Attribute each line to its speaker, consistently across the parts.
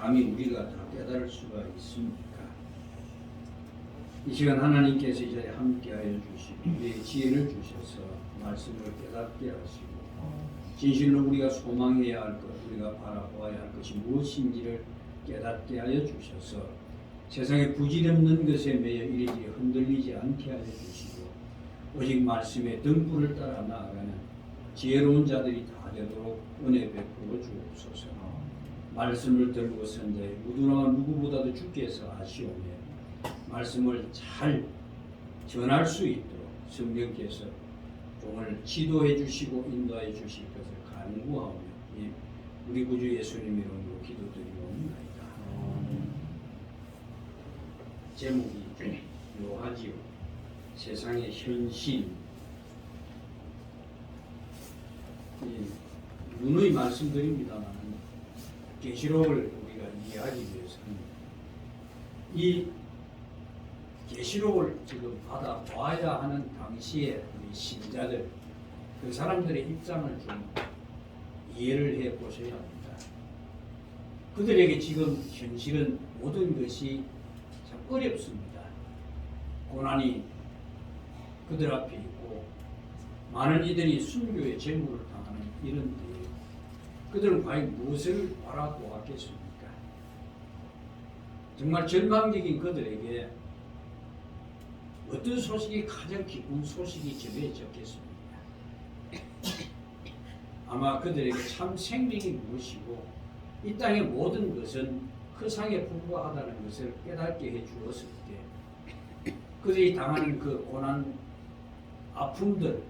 Speaker 1: 감히 우리가 다 깨달을 수가 있습니까? 이 시간 하나님께서 이 자리에 함께하여 주시고 우리의 지혜를 주셔서 말씀을 깨닫게 하시고 진실로 우리가 소망해야 할 것, 우리가 바라보아야 할 것이 무엇인지를 깨닫게 하여 주셔서 세상에 부질없는 것에 매여 이리저리 흔들리지 않게 하여 주시고 오직 말씀의 등불을 따라 나아가는 지혜로운 자들이 다 되도록 은혜 베풀어 주옵소서. 말씀을 들고 선 자의 무둔함은 누구보다도 주께서 아시오며 말씀을 잘 전할 수 있도록 성령께서 오늘 지도해 주시고 인도해 주실 것을 간구하며 우리 구주 예수님 이름으로 기도드리옵나이다. 제목이 묘하지요. 세상의 현실. 누누이 말씀드립니다만 계시록을 우리가 이해하기 위해서는 이 계시록을 지금 받아봐야 하는 당시에 우리 신자들 그 사람들의 입장을 좀 이해를 해 보셔야 합니다. 그들에게 지금 현실은 모든 것이 참 어렵습니다. 고난이 그들 앞에 있고 많은 이들이 순교의 제물을 당하는 이런 때에 그들은 과연 무엇을 바라보았겠습니까? 정말 절망적인 그들에게 어떤 소식이 가장 기쁜 소식이 전해졌겠습니까? 아마 그들에게 참 생명이 무엇이고 이 땅의 모든 것은 허상에 불과하다는 것을 깨닫게 해 주었을 때 그들이 당하는 그 고난, 아픔들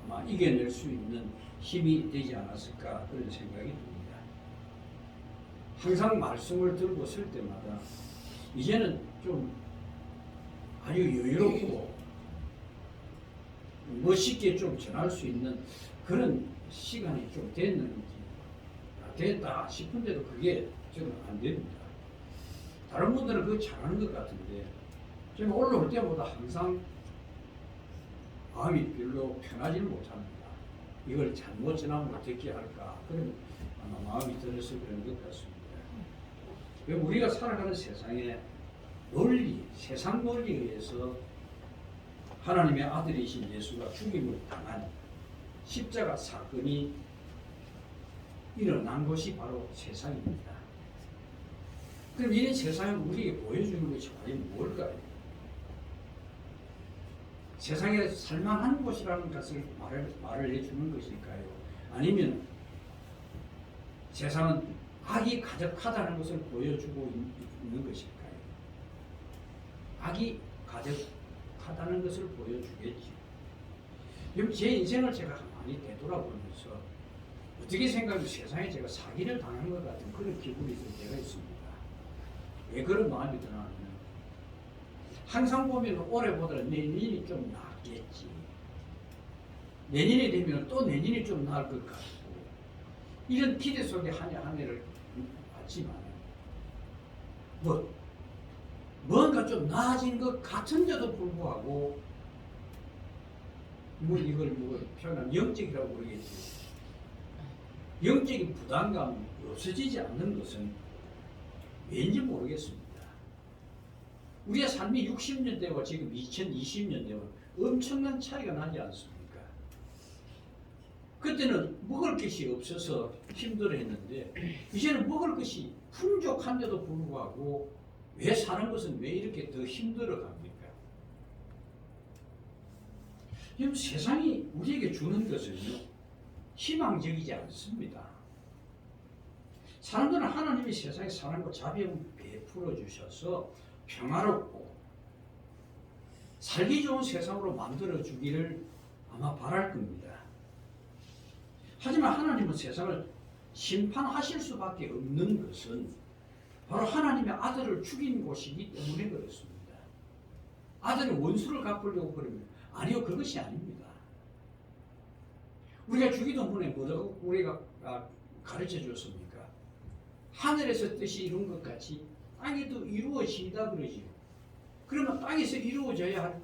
Speaker 1: 아마 이겨낼 수 있는 힘이 되지 않았을까 그런 생각이 듭니다. 항상 말씀을 들고 설 때마다 이제는 좀 아주 여유롭고 멋있게 좀 전할 수 있는 그런 시간이 좀 됐는지 됐다 싶은데도 그게 저는 안 됩니다. 다른 분들은 그거 잘하는 것 같은데 제가 올라올 때보다 항상 마음이 별로 편하지 못합니다. 이걸 잘못 전하면 어떻게 할까 그런 아마 마음이 들어서 그런 것 같습니다. 우리가 살아가는 세상에 논리, 세상 논리에 의해서 하나님의 아들이신 예수가 죽임을 당한 십자가 사건이 일어난 것이 바로 세상입니다. 그럼 이 세상을 우리에게 보여주는 것이 과연 뭘까요? 세상에 살만한 곳이라는 것을 말을 해주는 것일까요? 아니면 세상은 악이 가득하다는 것을 보여주고 있는 것일까요? 악이 가득하다는 것을 보여주겠지. 그럼 제 인생을 제가 가만히 되돌아보면서 어떻게 생각해도 세상에 제가 사기를 당한 것 같은 그런 기분이 들 때가 있습니다. 왜 그런 마음이 드나하면 항상 보면 올해보다 내년이 좀 낫겠지. 내년이 되면 또 내년이 좀 나을 것 같고 이런 기대 속에 한 해 한 해를 왔지만 뭔가 좀 나아진 것 같은데도 불구하고 이걸 표현하면 영적이라고 그러겠지. 영적인 부담감이 없어지지 않는 것은 왠지 모르겠습니다. 우리의 삶이 60년대와 지금 2020년대와 엄청난 차이가 나지 않습니까? 그때는 먹을 것이 없어서 힘들어했는데 이제는 먹을 것이 풍족한데도 불구하고 왜 사는 것은 왜 이렇게 더 힘들어갑니까? 여러분 세상이 우리에게 주는 것은요 희망적이지 않습니다. 사람들은 하나님이 세상에 사랑과 자비를 베풀어 주셔서 평화롭고 살기 좋은 세상으로 만들어 주기를 아마 바랄 겁니다. 하지만 하나님은 세상을 심판하실 수밖에 없는 것은 바로 하나님의 아들을 죽인 곳이기 때문에 그렇습니다. 아들의 원수를 갚으려고 그러면 아니요, 그것이 아닙니다. 우리가 주기도문에 뭐라고 우리가 가르쳐 줬습니까? 하늘에서 뜻이 이룬 것 같이 땅에도 이루어지다 그러지요. 그러면 땅에서 이루어져야 할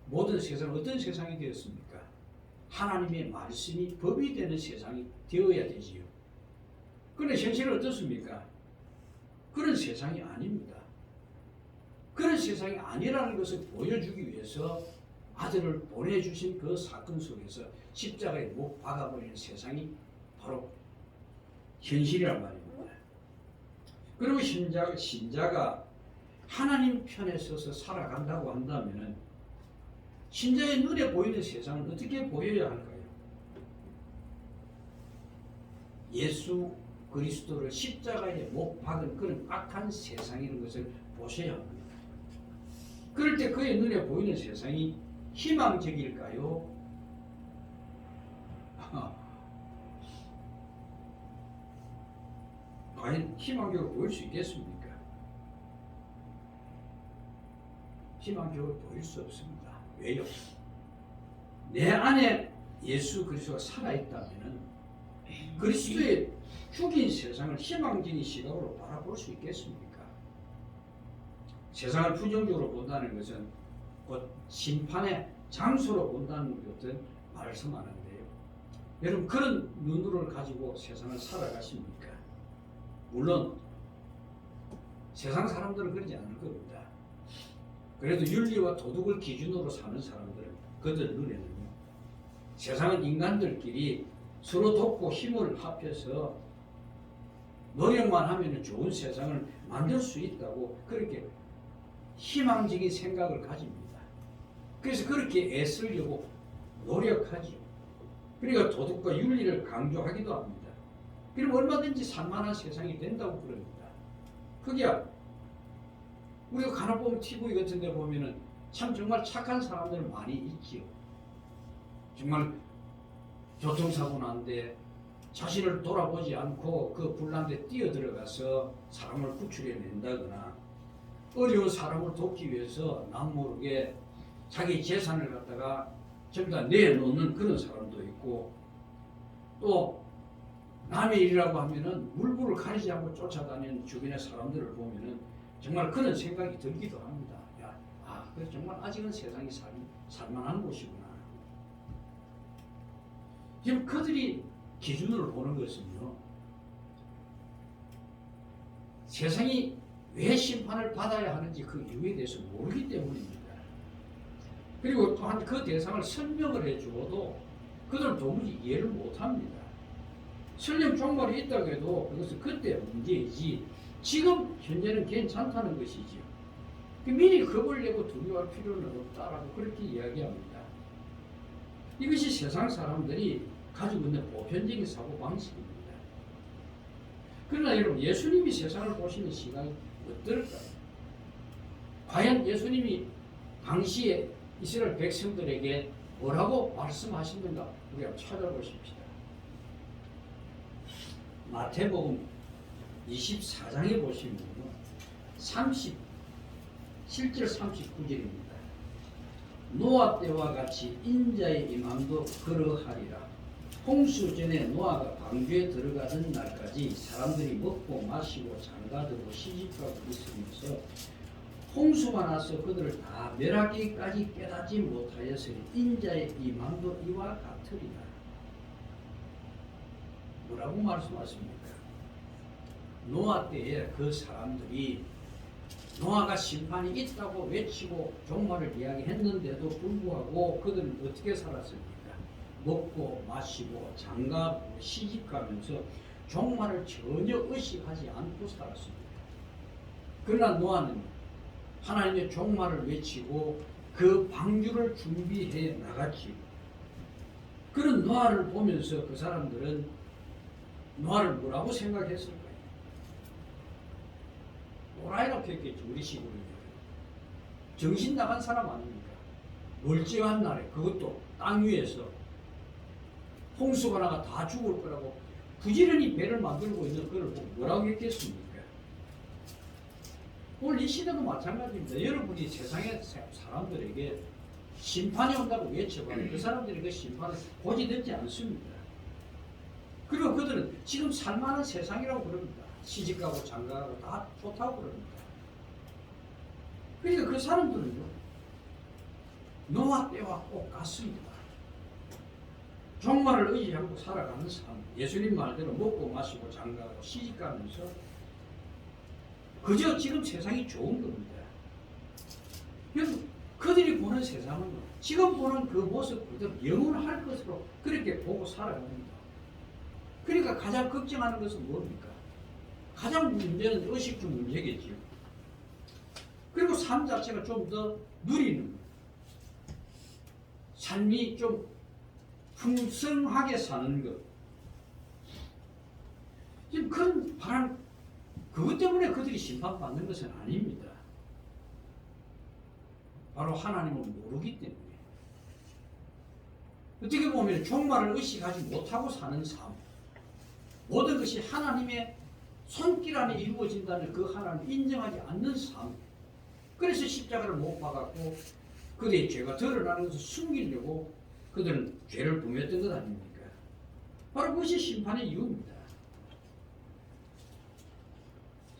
Speaker 1: 모든 세상은 어떤 세상이 되었습니까? 하나님의 말씀이 법이 되는 세상이 되어야 되지요. 그런데 현실은 어떻습니까? 그런 세상이 아닙니다. 그런 세상이 아니라는 것을 보여주기 위해서 아들을 보내주신 그 사건 속에서 십자가에 못 박아버리는 세상이 바로 현실이란 말입니다. 그리고 신자가 하나님 편에 서서 살아간다고 한다면 신자의 눈에 보이는 세상은 어떻게 보여야 할까요? 예수 그리스도를 십자가에 못 박은 그런 악한 세상이라는 것을 보셔야 합니다. 그럴 때 그의 눈에 보이는 세상이 희망적일까요? 과연 희망적으로 보일 수 있겠습니까? 희망적으로 보일 수 없습니다. 왜요? 내 안에 예수 그리스도가 살아있다면 그리스도의 죽인 세상을 희망적인 시각으로 바라볼 수 있겠습니까? 세상을 부정적으로 본다는 것은 곧 심판의 장소로 본다는 것을 말씀하는데요. 여러분 그런 눈으로 가지고 세상을 살아가십니까? 물론 세상 사람들은 그러지 않을 겁니다. 그래도 윤리와 도덕을 기준으로 사는 사람들은 그들 눈에는요. 세상은 인간들끼리 서로 돕고 힘을 합해서 노력만 하면 좋은 세상을 만들 수 있다고 그렇게 희망적인 생각을 가집니다. 그래서 그렇게 애쓰려고 노력하죠. 그러니까 도덕과 윤리를 강조하기도 합니다. 그럼 얼마든지 살만한 세상이 된다고 그럽니다. 그게 우리가 간혹 보면 TV 같은 데 보면은 참 정말 착한 사람들 많이 있지요. 정말 교통사고 난데 자신을 돌아보지 않고 그 불난데 뛰어들어가서 사람을 구출해낸다거나 어려운 사람을 돕기 위해서 남모르게 자기 재산을 갖다가 전부 다 내놓는 그런 사람도 있고 또 남의 일이라고 하면은 물불을 가리지 않고 쫓아다니는 주변의 사람들을 보면은 정말 그런 생각이 들기도 합니다. 그래 정말 아직은 세상이 살만한 곳이구나. 지금 그들이 기준으로 보는 것은요. 세상이 왜 심판을 받아야 하는지 그 이유에 대해서 모르기 때문입니다. 그리고 또한 그 대상을 설명을 해주어도 그들은 도무지 이해를 못합니다. 설령 종말이 있다고 해도 그것은 그때 문제이지 지금 현재는 괜찮다는 것이지요. 미리 겁을 내고 두려워할 필요는 없다라고 그렇게 이야기합니다. 이것이 세상 사람들이 가지고 있는 보편적인 사고방식입니다. 그러나 여러분 예수님이 세상을 보시는 시각이 어떨까요? 과연 예수님이 당시에 이스라엘 백성들에게 뭐라고 말씀하시는가 우리가 찾아보십시다. 마태복음 24장에 보시면 37절 39절입니다. 노아 때와 같이 인자의 임함도 그러하리라. 홍수 전에 노아가 방주에 들어가던 날까지 사람들이 먹고 마시고 장가들고 시집가고 있으면서 홍수가 나서 그들을 다 멸하기까지 깨닫지 못하였으니 인자의 임함도 이와 같으리라. 뭐라고 말씀하십니까? 노아 때에 그 사람들이 노아가 심판이 있다고 외치고 종말을 이야기했는데도 불구하고 그들은 어떻게 살았습니까? 먹고 마시고 장가고 시집가면서 종말을 전혀 의식하지 않고 살았습니다. 그러나 노아는 하나님의 종말을 외치고 그 방주를 준비해 나갔지요. 그런 노아를 보면서 그 사람들은 노아를 뭐라고 생각했을까요? 오라이라고 했겠죠. 우리 식으로는. 정신 나간 사람 아닙니까? 멀쩡한 날에 그것도 땅 위에서 홍수가 나가 다 죽을 거라고 부지런히 배를 만들고 있는 그걸 뭐라고 했겠습니까? 오늘 이 시대도 마찬가지입니다. 여러분이 세상의 사람들에게 심판이 온다고 외쳐봐요. 그 사람들이 그 심판을 고지듣지 않습니다. 그리고 그들은 지금 살만한 세상이라고 그럽니다. 시집가고 장가가고 다 좋다고 그럽니다. 그러니까 그 사람들은요 노아 때와 꼭 같습니다. 종말을 의지하고 살아가는 삶, 예수님 말대로 먹고 마시고 장가가고 시집가면서 그저 지금 세상이 좋은 겁니다. 여러분, 그들이 보는 세상은 지금 보는 그 모습 그대로 영원할 것으로 그렇게 보고 살아갑니다. 그러니까 가장 걱정하는 것은 뭡니까? 가장 문제는 의식주 문제겠죠. 그리고 삶 자체가 좀 더 누리는 것. 삶이 좀 풍성하게 사는 것. 지금 그런 바람, 그것 때문에 그들이 심판받는 것은 아닙니다. 바로 하나님을 모르기 때문에. 어떻게 보면 종말을 의식하지 못하고 사는 삶. 모든 것이 하나님의 손길 안에 이루어진다는 그 하나님을 인정하지 않는 삶. 그래서 십자가를 못 박았고 그들의 죄가 드러나는 것을 숨기려고 그들은 죄를 범했던 것 아닙니까? 바로 그것이 심판의 이유입니다.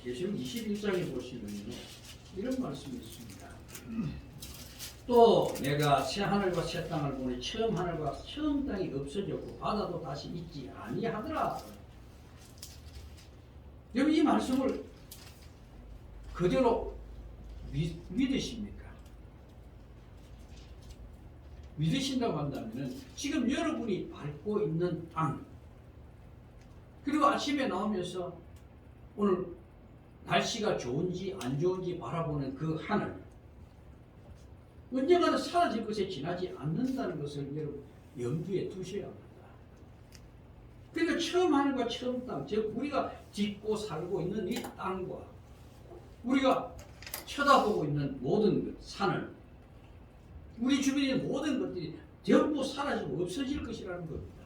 Speaker 1: 계시록 21장에 보시면요, 이런 말씀이 있습니다. 또 내가 새 하늘과 새 땅을 보니 처음 하늘과 처음 땅이 없어졌고 바다도 다시 있지 아니하더라. 여러분, 이 말씀을 그대로 믿으십니까? 믿으신다고 한다면 지금 여러분이 밟고 있는 땅, 그리고 아침에 나오면서 오늘 날씨가 좋은지 안 좋은지 바라보는 그 하늘, 언젠가는 사라질 것에 지나지 않는다는 것을 여러분 염두에 두셔야 합니다. 그러니까 처음 하늘과 처음 땅, 즉 우리가 딛고 살고 있는 이 땅과 우리가 쳐다보고 있는 모든 것, 산을, 우리 주변에 있는 모든 것들이 전부 사라지고 없어질 것이라는 겁니다.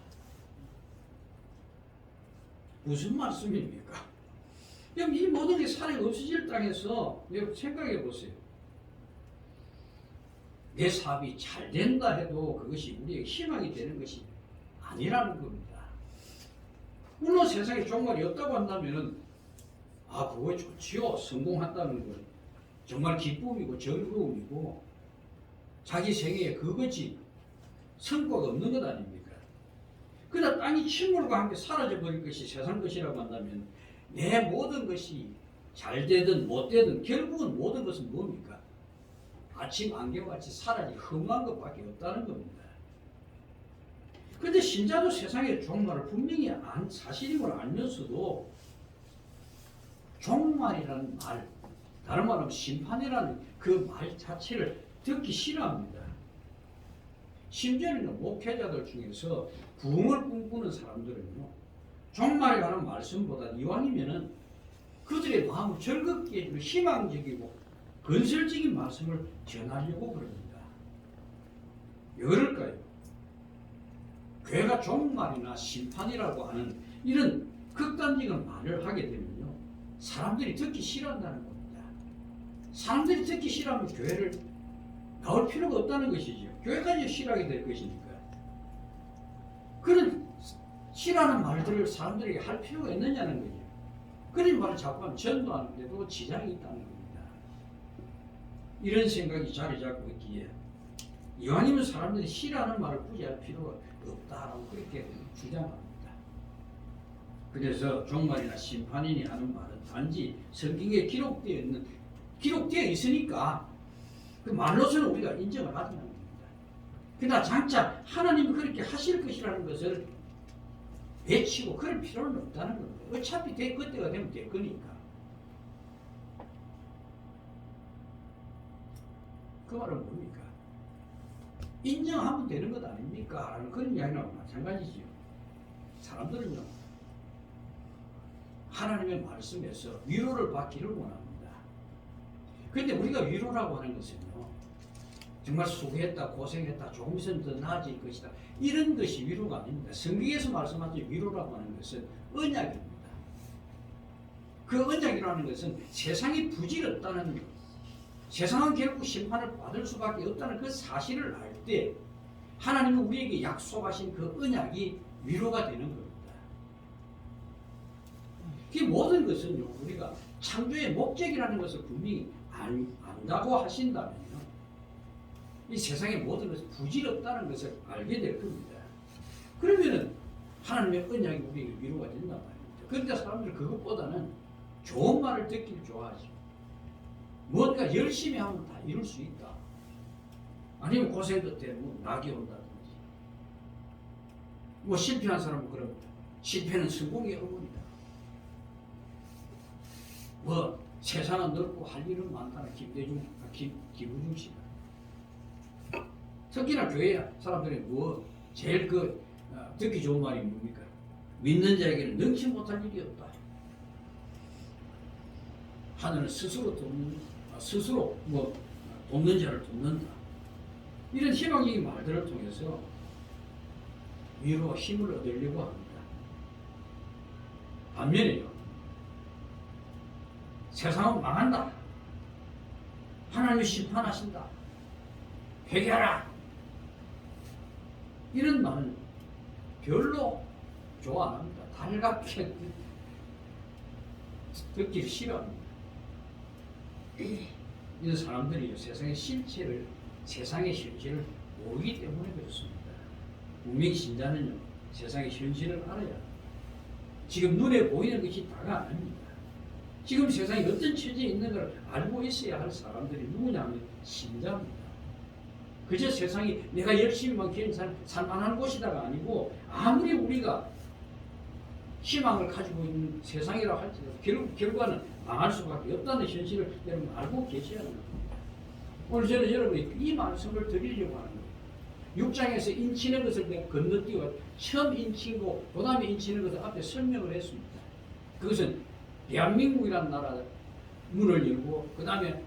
Speaker 1: 무슨 말씀입니까? 여러분, 이 모든 게 사라지고 없어질 땅에서 여러분 생각해 보세요. 내 사업이 잘 된다 해도 그것이 우리에게 희망이 되는 것이 아니라는 겁니다. 물론 세상에 종말이 없다고 한다면 그거 좋지요. 성공한다는 건 정말 기쁨이고 즐거움이고 자기 생애에 그것이 성과가 없는 것 아닙니까? 그러나 땅이 침몰과 함께 사라져버릴 것이 세상 것이라고 한다면 내 모든 것이 잘 되든 못 되든 결국은 모든 것은 뭡니까? 아침 안개같이 사라질 험한 것밖에 없다는 겁니다. 그런데 신자도 세상의 종말을 분명히 사실임을 알면서도 종말이라는 말, 다른 말하면 심판이라는 그 말 자체를 듣기 싫어합니다. 심지어는 목회자들 중에서 부흥을 꿈꾸는 사람들은요, 종말에 관한 말씀보다 이왕이면은 그들의 마음을 즐겁게 해주는 희망적이고 건설적인 말씀을 전하려고 그럽니다. 왜 그럴까요? 교회가 종말이나 심판이라고 하는 이런 극단적인 말을 하게 되면요, 사람들이 듣기 싫어한다는 겁니다. 사람들이 듣기 싫어하면 교회를 나올 필요가 없다는 것이죠. 교회까지 싫어하게 될 것이니까. 그런 싫어하는 말들을 사람들에게 할 필요가 있느냐는 거죠. 그런 말을 자꾸 하면 전도하는데도 지장이 있다는 겁니다. 이런 생각이 자리 잡고 있기에 이왕이면 사람들이 싫어하는 말을 굳이 할 필요가 없다라고 그렇게 주장합니다. 그래서 종말이나 심판이니 하는 말은 단지 성경에 기록되어 있으니까 그 말로서는 우리가 인정을 하지 않습니다. 그러나 장차 하나님이 그렇게 하실 것이라는 것을 외치고 그럴 필요는 없다는 겁니다. 어차피 그때가 되면 될 거니까. 그 말은 뭡니까? 인정하면 되는 것 아닙니까? 라는 그런 이야기랑 마찬가지지요. 사람들은요, 하나님의 말씀에서 위로를 받기를 원합니다. 그런데 우리가 위로라고 하는 것은요, 정말 수고했다, 고생했다, 조금 있으면 더 나아질 것이다, 이런 것이 위로가 아닙니다. 성경에서 말씀하신 위로라고 하는 것은 언약입니다. 그 언약이라는 것은 세상이 부질없다는 것, 세상은 결국 심판을 받을 수밖에 없다는 그 사실을 알 때 하나님은 우리에게 약속하신 그 언약이 위로가 되는 겁니다. 그 모든 것은요, 우리가 창조의 목적이라는 것을 분명히 안다고 하신다면요, 이 세상의 모든 것이 부질없다는 것을 알게 될 겁니다. 그러면은 하나님의 언약이 우리에게 위로가 된단 말입니다. 그런데 사람들은 그것보다는 좋은 말을 듣기를 좋아하죠. 뭔가 열심히 하면 다 이룰 수 있다. 아니면 고생도 돼, 뭐 낙이 온다든지. 뭐 실패한 사람은 그럽니다. 실패는 성공의 어머니다. 뭐 세상은 넓고 할 일은 많다는 기부중 씨가. 특히나 교회 사람들이 뭐 제일 듣기 좋은 말이 뭡니까? 믿는 자에게는 능치 못할 일이 없다. 하늘은 스스로 돕는 자를 돕는다. 이런 희망적인 말들을 통해서 위로와 힘을 얻으려고 합니다. 반면에요, 세상은 망한다. 하나님이 심판하신다. 회개하라. 이런 말은 별로 좋아 안 합니다. 달갑게 듣기를 싫어합니다. 이런 사람들이 세상의 실체를, 세상의 현실을 모르기 때문에 그렇습니다. 분명히 신자는요, 세상의 현실을 알아야 지금 눈에 보이는 것이 다가 아닙니다. 지금 세상에 어떤 처지에 있는 걸 알고 있어야 할 사람들이 누구냐면 신자입니다. 그저 세상이 내가 열심히만 살만한 곳이다가 아니고, 아무리 우리가 희망을 가지고 있는 세상이라고 할지라도 결과는 망할 수밖에 없다는 현실을 여러분 알고 계셔야 합니다. 오늘 저는 여러분이 이 말씀을 드리려고 하는 거예요. 6장에서 인치는 것을 내가 건너뛰고 처음 인치고 그 다음에 인치는 것을 앞에 설명을 했습니다. 그것은 대한민국이라는 나라 문을 열고 그 다음에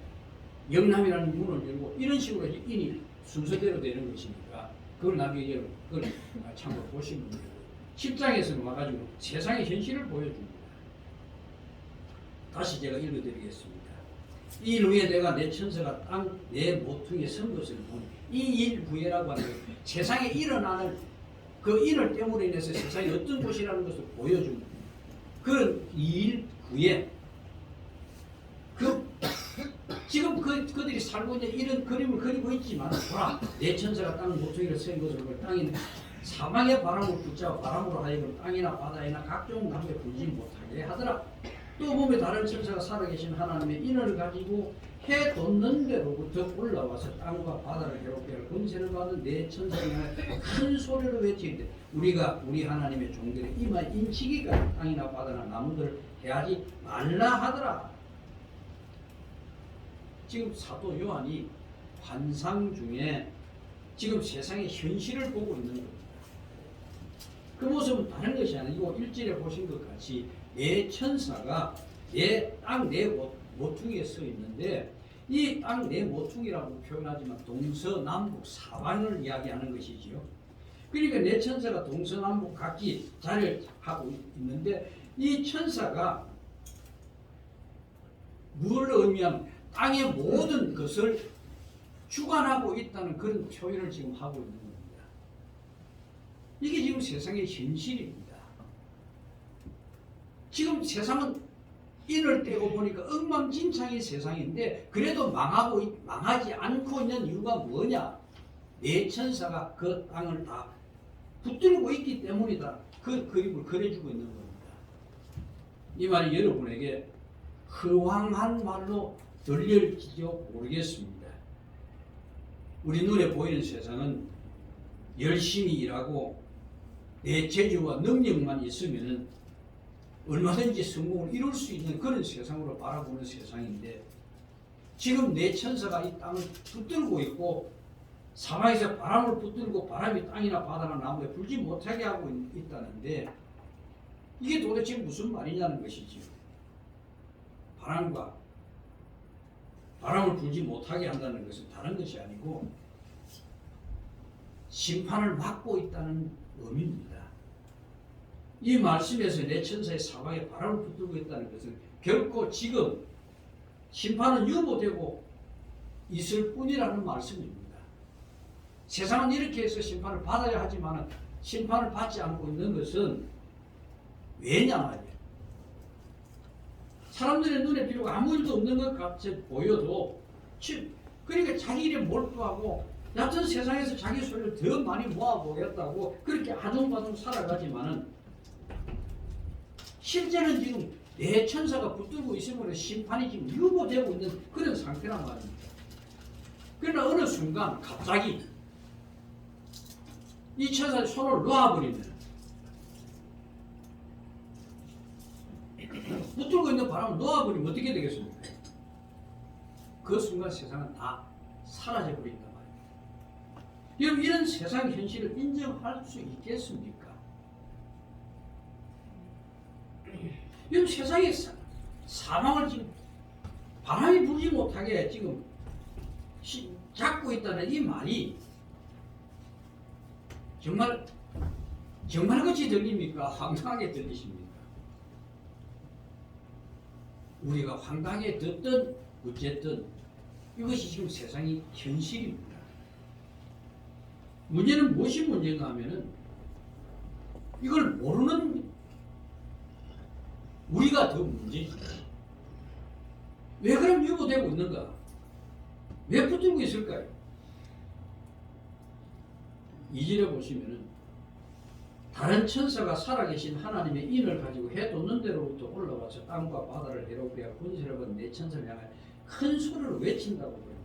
Speaker 1: 영남이라는 문을 열고 이런 식으로 인이 순서대로 되는 것이니까 그걸 나중에 여러분 그걸 참고 보시면 돼요. 10장에서는 와가지고 세상의 현실을 보여줍니다. 다시 제가 읽어드리겠습니다. 이 일 후에 내가 내 천사가 땅 내 모퉁이에 선 것을 보니, 이 일 후에라고 하는 것, 세상에 일어나는 그 일을 때문에 인해서 세상이 어떤 곳이라는 것을 보여줍니다. 그런 이 일 후에 지금 그들이 살고 있는 이런 그림을 그리고 있지만, 보라, 내 천사가 땅 모퉁이를 센 것을 보니 땅이 사방의 바람을 붙잡아 바람으로 하여금 땅이나 바다에나 각종 나무에 불지 못하게 하더라. 또 보면 다른 천사가 살아계신 하나님의 인을 가지고 해 돋는 데로부터 올라와서 땅과 바다를 괴롭게 할 권세를 받은 내 천사가 큰 소리로 외치는데, 우리가 우리 하나님의 종들의 이마에 인치기까지 땅이나 바다나 나무들을 해하지 말라 하더라. 지금 사도 요한이 환상 중에 지금 세상의 현실을 보고 있는 겁니다. 그 모습은 다른 것이 아니고 1절에 보신 것 같이 내 천사가 땅 내 모퉁이에 서 있는데, 이 땅 내 모퉁이라고 표현하지만 동서남북 사방을 이야기하는 것이지요. 그러니까 내 천사가 동서남북 각기 자리를 하고 있는데, 이 천사가 무엇을 의미하면 땅의 모든 것을 주관하고 있다는 그런 표현을 지금 하고 있는 겁니다. 이게 지금 세상의 현실입니다. 지금 세상은 인을 떼고 보니까 엉망진창인 세상인데, 그래도 망하지 않고 있는 이유가 뭐냐? 내 천사가 그 땅을 다 붙들고 있기 때문이다. 그 그림을 그려주고 있는 겁니다. 이 말이 여러분에게 허황한 말로 들릴지도 모르겠습니다. 우리 눈에 보이는 세상은 열심히 일하고 내 재주와 능력만 있으면 얼마든지 성공을 이룰 수 있는 그런 세상으로 바라보는 세상인데, 지금 내 천사가 이 땅을 붙들고 있고 사방에서 바람을 붙들고 바람이 땅이나 바다나 나무에 불지 못하게 하고 있다는데, 이게 도대체 무슨 말이냐는 것이지요. 바람을 불지 못하게 한다는 것은 다른 것이 아니고 심판을 막고 있다는 의미입니다. 이 말씀에서 내 천사의 사방에 바람을 붙들고 있다는 것은 결코 지금 심판은 유보되고 있을 뿐이라는 말씀입니다. 세상은 이렇게 해서 심판을 받아야 하지만 심판을 받지 않고 있는 것은 왜냐 말이에요. 사람들의 눈에 비록 아무 일도 없는 것 같이 보여도, 그러니까 자기 일에 몰두하고 여하튼 세상에서 자기 소리를 더 많이 모아보겠다고 그렇게 아둥바둥 살아가지만은 실제는 지금 내 천사가 붙들고 있으므로 심판이 지금 유보되고 있는 그런 상태란 말입니다. 그러나 어느 순간 갑자기 이 천사의 손을 놓아버리면 붙들고 있는 바람을 놓아버리면 어떻게 되겠습니까? 그 순간 세상은 다 사라져버린단 말이에요. 여러분 이런 세상 현실을 인정할 수 있겠습니까? 여러분 세상에 사망을 지금 바람이 불지 못하게 지금 잡고 있다는 이 말이 정말 같이 들립니까? 황당하게 들리십니까? 우리가 황당하게 듣든 어쨌든 이것이 지금 세상의 현실입니다. 문제는 무엇이 문제인가 하면은 이걸 모르는 우리가 더 문제지. 왜 그럼 유보되고 있는가? 왜 붙들고 있을까요? 2절에 보시면은 다른 천사가 살아계신 하나님의 인을 가지고 해 돋는 데로부터 올라와서 땅과 바다를 해롭게 군세를 받은 네 천사를 향하여 큰 소리를 외친다고 그래요.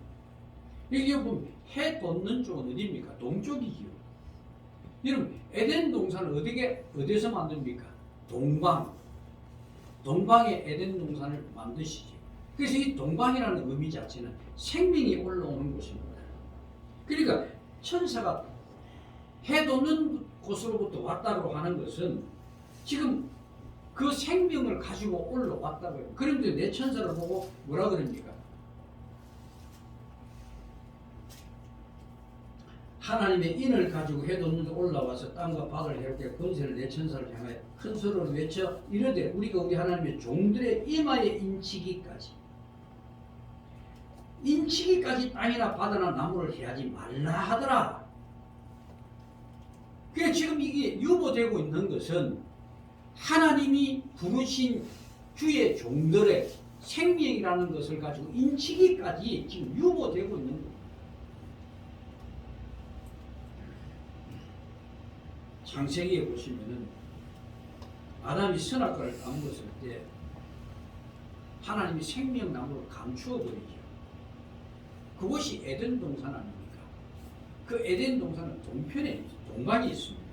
Speaker 1: 여기 보면 해 돋는 쪽은 어디입니까? 동쪽이지요. 여러분 에덴 동산을 어디서 만듭니까? 동방에 에덴 동산을 만드시죠. 그래서 이 동방이라는 의미 자체는 생명이 올라오는 곳입니다. 그러니까 천사가 해 돋는 곳으로부터 왔다고 하는 것은 지금 그 생명을 가지고 올라왔다고요. 그런데 내 천사를 보고 뭐라 그럽니까? 하나님의 인을 가지고 해 돋는 데 올라와서 땅과 바다를 해롭게 권세를 내 천사를 향하여 큰 소리로 외쳐 이르되 우리가 우리 하나님의 종들의 이마에 인치기까지 땅이나 바다나 나무를 해하지 말라 하더라. 그래 지금 이게 유보되고 있는 것은 하나님이 부르신 주의 종들의 생명이라는 것을 가지고 인치기까지 지금 유보되고 있는 겁니다. 창세기에 보시면은 아담이 선악과를 따먹었을 때 하나님이 생명나무를 감추어 버리죠. 그것이 에덴 동산 아닙니까? 그 에덴 동산은 동편에 동방이 있습니다.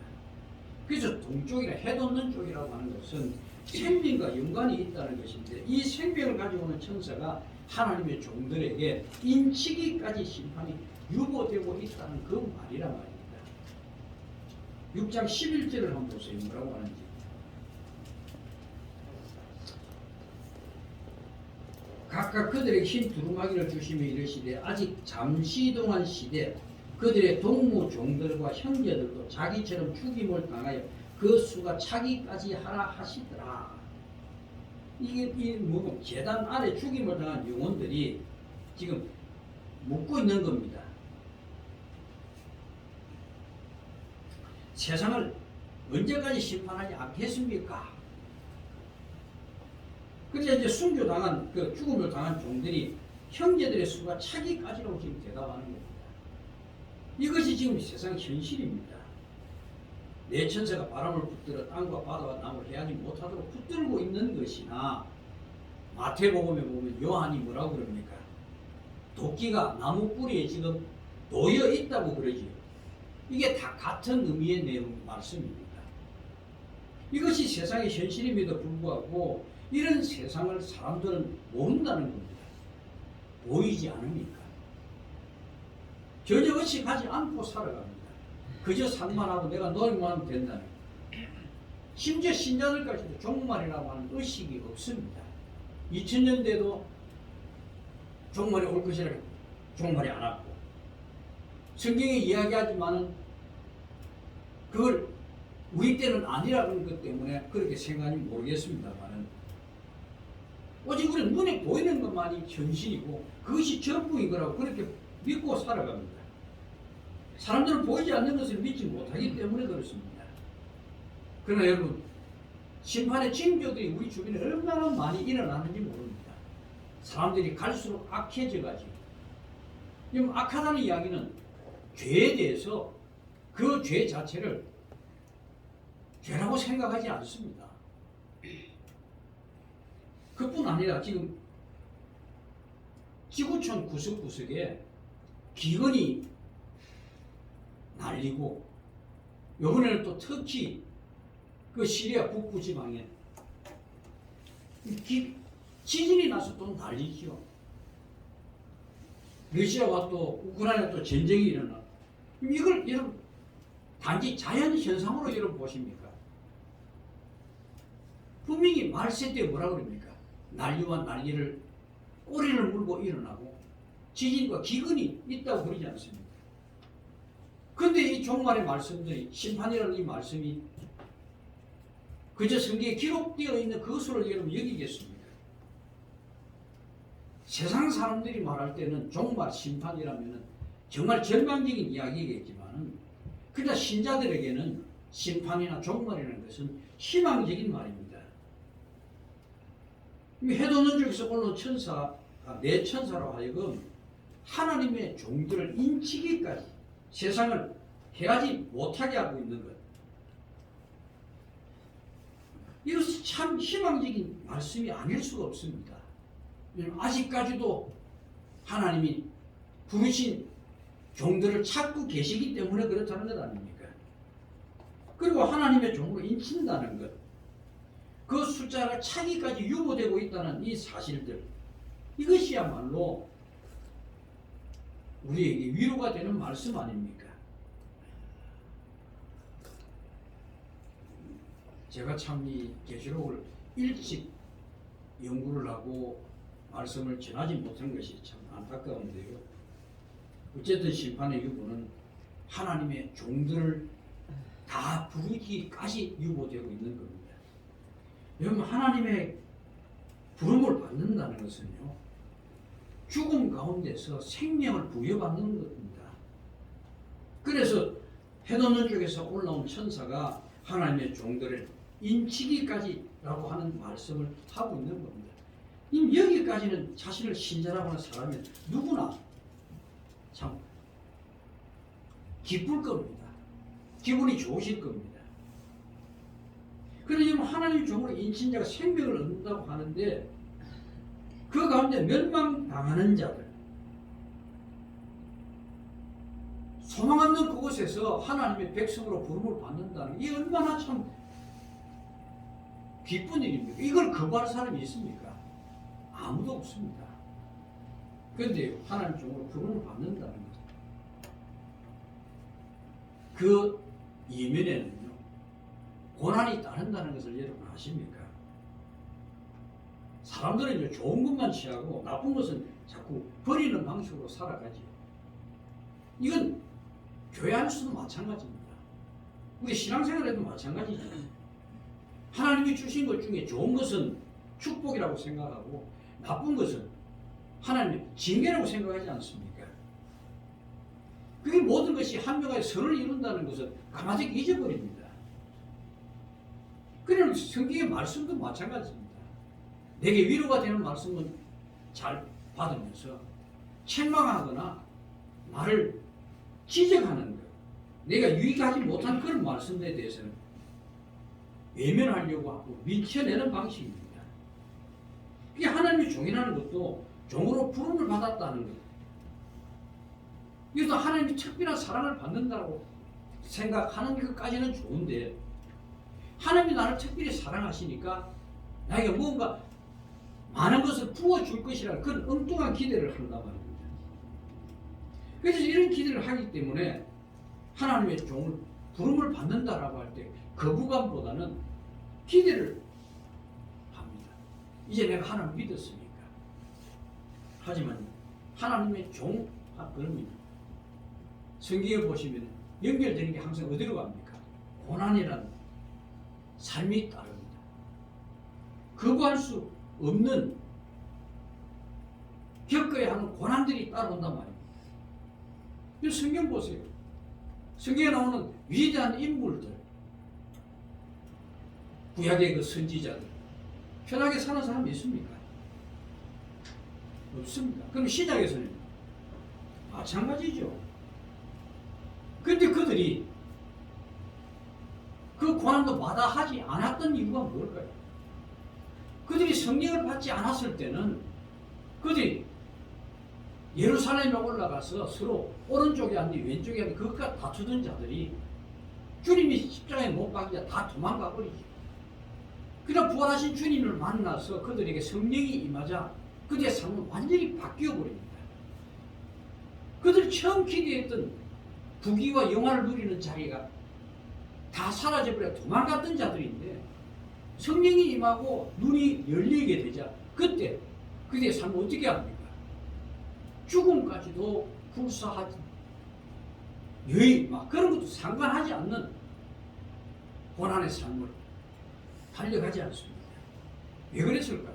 Speaker 1: 그래서 동쪽이라 해 돋는 쪽이라고 하는 것은 생명과 연관이 있다는 것인데 이 생명을 가지고 오는 천사가 하나님의 종들에게 인치기까지 심판이 유보되고 있다는 그 말이란 말입니다. 6장 11절을 한번 보세요. 뭐라고 하는지. 각각 그들에게 흰 두루마기를 주시며 이르시되 아직 잠시 동안 시대 그들의 동무 종들과 형제들도 자기처럼 죽임을 당하여 그 수가 차기까지 하라 하시더라. 이게 뭐 제단 아래 죽임을 당한 영혼들이 지금 묻고 있는 겁니다. 세상을 언제까지 심판하지 않겠습니까? 그래서 이제 순교당한 그 죽음을 당한 종들이 형제들의 수가 차기까지라고 지금 대답하는 겁니다. 이것이 지금 세상 현실입니다. 내 천사가 바람을 붙들어 땅과 바다와 나무를 해하지 못하도록 붙들고 있는 것이나 마태복음에 보면 요한이 뭐라고 그럽니까? 도끼가 나무 뿌리에 지금 놓여 있다고 그러지요. 이게 다 같은 의미의 내용 말씀입니다. 이것이 세상의 현실임에도 불구하고 이런 세상을 사람들은 모른다는 겁니다. 보이지 않으니까. 전혀 의식하지 않고 살아갑니다. 그저 산만하고 내가 노력만 하면 된다는 거예요. 심지어 신자들까지도 종말이라고 하는 의식이 없습니다. 2000년대도 종말이 올 것이라 종말이 안 왔고 성경에 이야기하지만은 그걸 우리 때는 아니라는 것 때문에 그렇게 생각하는지 모르겠습니다만은 오직 우리는 눈에 보이는 것만이 현실이고 그것이 전부인 거라고 그렇게 믿고 살아갑니다. 사람들은 보이지 않는 것을 믿지 못하기 때문에 그렇습니다. 그러나 여러분 심판의 징조들이 우리 주변에 얼마나 많이 일어나는지 모릅니다. 사람들이 갈수록 악해져 가지고 악하다는 이야기는 죄에 대해서 그 죄 자체를 죄라고 생각하지 않습니다. 그뿐 아니라 지금 지구촌 구석구석에 기근이 날리고, 이번에는 또 특히 그 시리아 북부 지방에 지진이 나서 또 난리죠. 러시아와 또 우크라이나 또 전쟁이 일어나. 이걸 여러분 단지 자연 현상으로 여러분 보십니까? 분명히 말세 때 뭐라 그럽니까? 난리와 난리를 꼬리를 물고 일어나고 지진과 기근이 있다고 그러지 않습니까? 그런데 이 종말의 말씀들이, 심판이라는 이 말씀이 그저 성경에 기록되어 있는 그것으로 여러분 여기겠습니까? 세상 사람들이 말할 때는 종말 심판이라면 정말 절망적인 이야기겠지만, 그러나 신자들에게는 심판이나 종말이라는 것은 희망적인 말입니다. 해돋는 쪽에서 올라온 천사가 내 천사로 하여금 하나님의 종들을 인치기까지 세상을 해하지 못하게 하고 있는 것. 이것이 참 희망적인 말씀이 아닐 수가 없습니다. 아직까지도 하나님이 부르신 종들을 찾고 계시기 때문에 그렇다는 것 아닙니까? 그리고 하나님의 종으로 인친다는 것, 그 숫자를 차기까지 유보되고 있다는 이 사실들, 이것이야말로 우리에게 위로가 되는 말씀 아닙니까? 제가 참 이 계시록을 일찍 연구를 하고 말씀을 전하지 못한 것이 참 안타까운데요. 어쨌든 심판의 유보는 하나님의 종들을 다 부르기까지 유보되고 있는 겁니다. 여러분, 하나님의 부름을 받는다는 것은요, 죽음 가운데서 생명을 부여받는 겁니다. 그래서 해돋는 쪽에서 올라온 천사가 하나님의 종들을 인치기까지라고 하는 말씀을 하고 있는 겁니다. 이미 여기까지는 자신을 신자라고 하는 사람이 누구나 참 기쁠 겁니다. 기분이 좋으실 겁니다. 그러나 하나님 종으로 인친자가 생명을 얻는다고 하는데, 그 가운데 멸망당하는 자들, 소망 없는 그곳에서 하나님의 백성으로 부름을 받는다는 게 얼마나 참 기쁜 일입니까? 이걸 거부할 사람이 있습니까? 아무도 없습니다. 그런데 하나님 종으로 부름을 받는다는 것, 그 이면에는요, 고난이 따른다는 것을 여러분 아십니까? 사람들은 좋은 것만 취하고 나쁜 것은 자꾸 버리는 방식으로 살아가지. 이건 교회 안에서도 마찬가지입니다. 우리 신앙생활에도 마찬가지죠. 하나님이 주신 것 중에 좋은 것은 축복이라고 생각하고 나쁜 것은 하나님의 징계라고 생각하지 않습니까? 그게 모든 것이 한 명의 선을 이룬다는 것을 가만히 잊어버립니다. 그러나 성경의 말씀도 마찬가지입니다. 내게 위로가 되는 말씀은 잘 받으면서 책망하거나 나를 지적하는 것, 내가 유익하지 못한 그런 말씀에 대해서는 외면하려고 하고 밀쳐내는 방식입니다. 그게 하나님의 종이라는 것도 종으로 부름을 받았다는 것, 이것도 하나님이 특별한 사랑을 받는다고 생각하는 것까지는 좋은데, 하나님이 나를 특별히 사랑하시니까 나에게 뭔가 많은 것을 부어줄 것이라는 그런 엉뚱한 기대를 한단 말입니다. 그래서 이런 기대를 하기 때문에 하나님의 종을 부름을 받는다라고 할 때 거부감보다는 기대를 합니다. 이제 내가 하나님을 믿었으니까. 하지만 하나님의 종, 그러면 성경에 보시면 연결되는 게 항상 어디로 갑니까? 고난이라는 삶이 따릅니다. 거부할 수 없는, 겪어야 하는 고난들이 따라온단 말입니다. 성경 보세요. 성경에 나오는 위대한 인물들, 구약의 그 선지자들, 편하게 사는 사람이 있습니까? 없습니다. 그럼 시작에서는 마찬가지죠. 근데 그들이 그 고난도 마다하지 않았던 이유가 뭘까요? 그들이 성령을 받지 않았을 때는 그들이 예루살렘에 올라가서 서로 오른쪽에 앉니 왼쪽에 앉니 그것과 다투던 자들이 주님이 십자가에 못 박이자 다 도망가 버리지. 그러나 부활하신 주님을 만나서 그들에게 성령이 임하자 그들의 삶은 완전히 바뀌어 버립니다. 그들이 처음 기대했던 부귀와 영화를 누리는 자리가 다 사라져버려 도망갔던 자들인데 성령이 임하고 눈이 열리게 되자 그때 그들의 삶을 어떻게 합니까? 죽음까지도 불사하지 막 그런 것도 상관하지 않는 고난의 삶을 달려가지 않습니다. 왜 그랬을까요?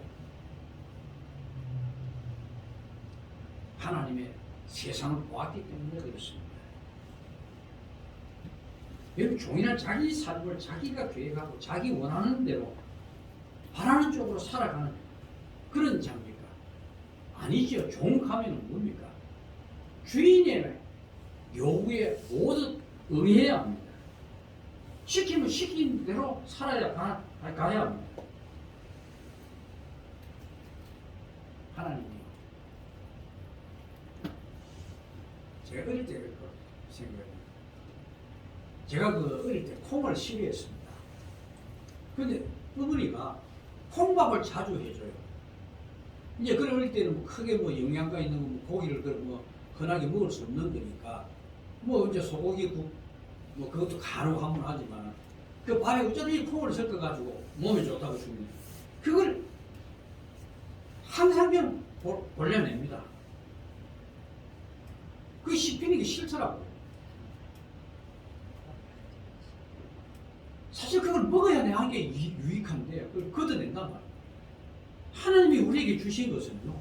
Speaker 1: 하나님의 세상을 보았기 때문에 그렇습니다. 여러분 종이나 자기 삶을 자기가 계획하고 자기 원하는 대로 바라는 쪽으로 살아가는 그런 자입니까? 아니죠. 종하면은 뭡니까? 주인의 요구에 모두 응해야 합니다. 시키면 시킨 대로 살아야 가야 합니다. 하나님이 제가 어릴 때 생각해요. 제가 그 어릴 때 콩을 싫어했습니다. 근데 어머니가 콩밥을 자주 해줘요. 이제 그런 어릴 때는 뭐 크게 뭐 영양가 있는 뭐 고기를 뭐 흔하게 먹을 수 없는 거니까 뭐 이제 소고기국 뭐 그것도 간혹 하면 하지만 그 밥에 어쩌니 콩을 섞어가지고 몸에 좋다고 줍니다. 그걸 항상 저는 골라냅니다. 그게 씹히는 게 싫더라고요. 사실 그걸 먹어야 내 한게 유익한데 그걸 걷어낸단 말이에요. 하나님이 우리에게 주신 것은요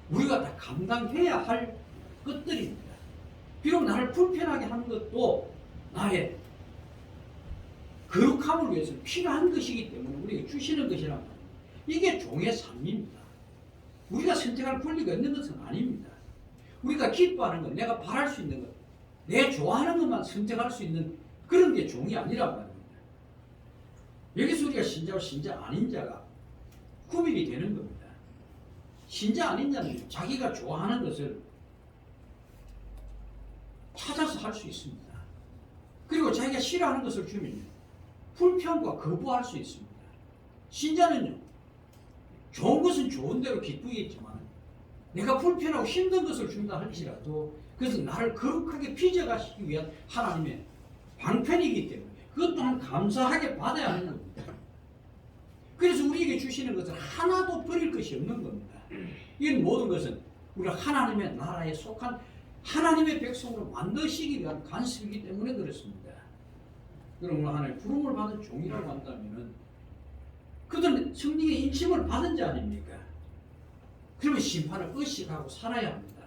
Speaker 1: 우리가 다 감당해야 할 것들입니다. 비록 나를 불편하게 하는 것도 나의 거룩함을 위해서 필요한 것이기 때문에 우리에게 주시는 것이란 말이에요. 이게 종의 삶입니다. 우리가 선택할 권리가 있는 것은 아닙니다. 우리가 기뻐하는 것, 내가 바랄 수 있는 것, 내 좋아하는 것만 선택할 수 있는 그런 게 종이 아니란 말입니다. 여기서 우리가 신자와 신자 아닌 자가 구별이 되는 겁니다. 신자 아닌 자는 자기가 좋아하는 것을 찾아서 할 수 있습니다. 그리고 자기가 싫어하는 것을 주면 불평과 거부할 수 있습니다. 신자는요, 좋은 것은 좋은 대로 기쁘겠지만 내가 불편하고 힘든 것을 준다 할지라도 그것은 나를 거룩하게 빚어가시기 위한 하나님의 방편이기 때문에 그것 또한 감사하게 받아야 하는 겁니다. 그래서 우리에게 주시는 것은 하나도 버릴 것이 없는 겁니다. 이 모든 것은 우리가 하나님의 나라에 속한 하나님의 백성으로 만드시기 위한 간섭이기 때문에 그렇습니다. 그럼 하나님의 부름을 받은 종이라고 한다면 그들은 성령의 인침을 받은 자 아닙니까? 그러면 심판을 의식하고 살아야 합니다.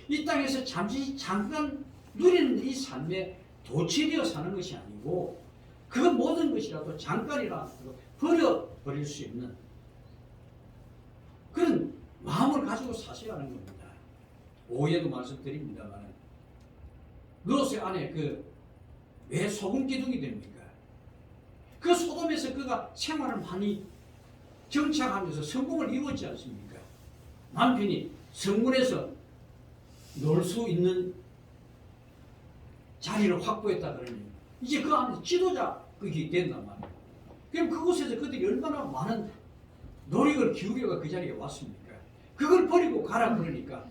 Speaker 1: 이 땅에서 잠깐 누리는 이 삶에 도취되어 사는 것이 아니고 그 모든 것이라도 잠깐이라도 버려버릴 수 있는 그런 마음을 가지고 사셔야 하는 겁니다. 오후에도 말씀드립니다만 롯의 아내 왜 소금 기둥이 됩니까? 그 소돔에서 그가 생활을 많이 정착하면서 성공을 이루었지 않습니까? 남편이 성문에서 놀 수 있는 자리를 확보했다 그러니 이제 그 안에서 지도자가 된단 말이에요. 그럼 그곳에서 그들이 얼마나 많은 노력을 기울여가 그 자리에 왔습니까? 그걸 버리고 가라 그러니까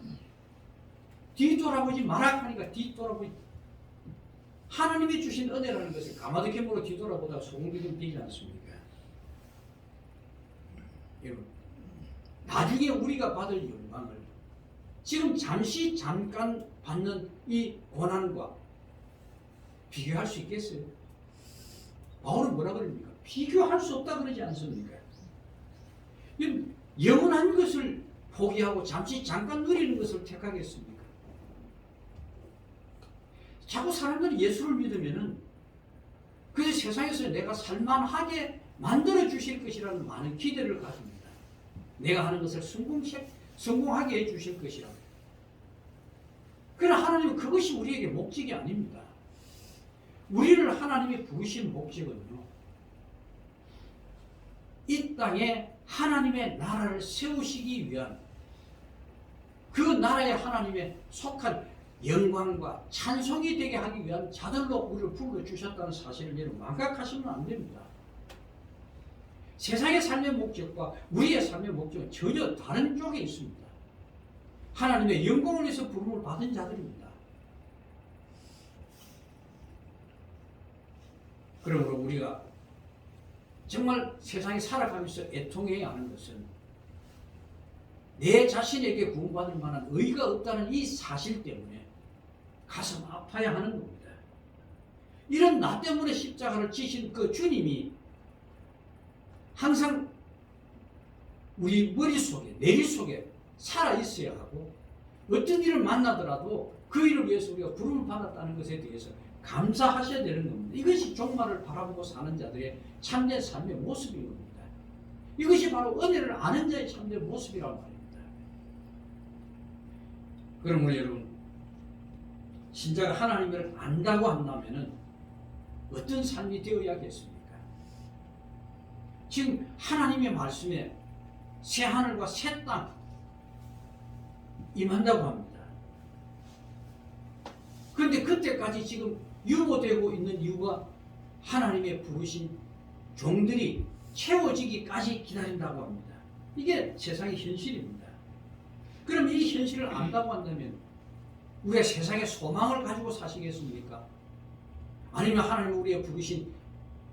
Speaker 1: 뒤돌아보지 마라 하니까 뒤돌아보지 하나님이 주신 은혜라는 것을 가마드캠으로 뒤돌아보다 소금기둥 되지 않습니까? 여러분 나중에 우리가 받을 영광을 지금 잠깐 받는 이 고난과 비교할 수 있겠어요? 바울은 뭐라 그럽니까? 비교할 수 없다 그러지 않습니까? 영원한 것을 포기하고 잠깐 누리는 것을 택하겠습니까? 자꾸 사람들이 예수를 믿으면은 그 세상에서 내가 살만하게 만들어 주실 것이라는 많은 기대를 가집니다. 내가 하는 것을 성공하게 해 주실 것이라고. 그러나 하나님은 그것이 우리에게 목적이 아닙니다. 우리를 하나님이 부르신 목적은요, 이 땅에 하나님의 나라를 세우시기 위한, 그 나라에 하나님의 속한 영광과 찬송이 되게 하기 위한 자들로 우리를 불러주셨다는 사실을 여러분 망각하시면 안 됩니다. 세상의 삶의 목적과 우리의 삶의 목적은 전혀 다른 쪽에 있습니다. 하나님의 영광을 위해서 부름을 받은 자들입니다. 그러므로 우리가 정말 세상에 살아가면서 애통해야 하는 것은 내 자신에게 구원받을 만한 의의가 없다는 이 사실 때문에 가슴 아파야 하는 겁니다. 이런 나 때문에 십자가를 지신 그 주님이 항상 우리 머릿속에, 내릿속에 살아있어야 하고, 어떤 일을 만나더라도 그 일을 위해서 우리가 부름을 받았다는 것에 대해서 감사하셔야 되는 겁니다. 이것이 종말을 바라보고 사는 자들의 참된 삶의 모습인 겁니다. 이것이 바로 은혜를 아는 자의 참된 모습이란 말입니다. 그러므로 여러분, 진짜가 하나님을 안다고 한다면 어떤 삶이 되어야겠습니까? 지금 하나님의 말씀에 새 하늘과 새 땅 임한다고 합니다. 그런데 그때까지 지금 유보되고 있는 이유가 하나님의 부르신 종들이 채워지기까지 기다린다고 합니다. 이게 세상의 현실입니다. 그럼 이 현실을 안다고 한다면 우리가 세상의 소망을 가지고 사시겠습니까? 아니면 하나님 우리가 부르신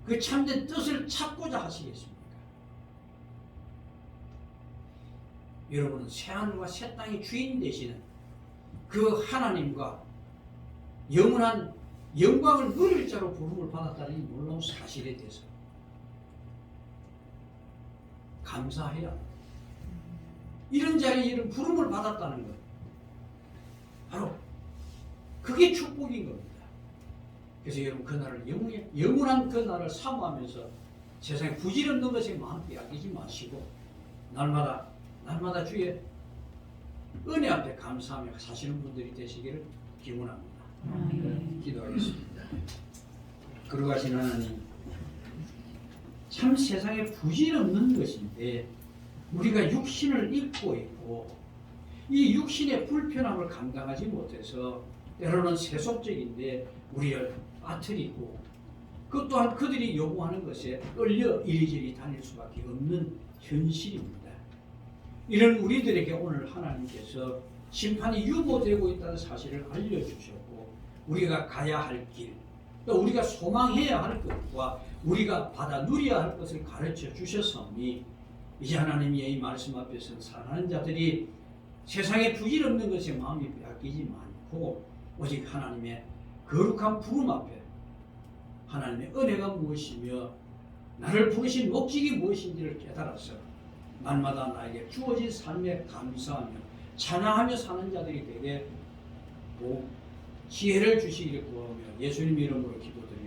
Speaker 1: 그 참된 뜻을 찾고자 하시겠습니까? 여러분은 새하늘과 새 땅의 주인 되시는 그 하나님과 영원한 영광을 누릴 자로 부름을 받았다는 이 놀라운 사실에 대해서 감사해야 합니다. 이런 자리에 이런 부름을 받았다는 것, 바로 그게 축복인 겁니다. 그래서 여러분 그날을 영원한 그 날을 사모하면서 세상에 부질없는 것에 마음 빼앗기지 마시고 날마다 주의 은혜 앞에 감사하며 사시는 분들이 되시기를 기원합니다. 기도하겠습니다. 거룩하신 하나님, 참 세상에 부질없는 것인데 우리가 육신을 입고 있고 이 육신의 불편함을 감당하지 못해서 때로는 세속적인데 우리를 빠뜨리고, 그 또한 그들이 요구하는 것에 끌려 이리저리 다닐 수밖에 없는 현실입니다. 이런 우리들에게 오늘 하나님께서 심판이 유보되고 있다는 사실을 알려주셨고, 우리가 가야 할 길, 또 우리가 소망해야 할 것과 우리가 받아 누려야 할 것을 가르쳐 주셨사오니, 이제 하나님의 이 말씀 앞에서 살아가는 자들이 세상에 부질없는 것에 마음이 빼앗기지 않고 오직 하나님의 거룩한 부름 앞에 하나님의 은혜가 무엇이며 나를 부르신 목적이 무엇인지를 깨달아서 날마다 나에게 주어진 삶에 감사하며 찬양하며 사는 자들이 되게 지혜를 주시기를 구하며 예수님 이름으로 기도드립니다.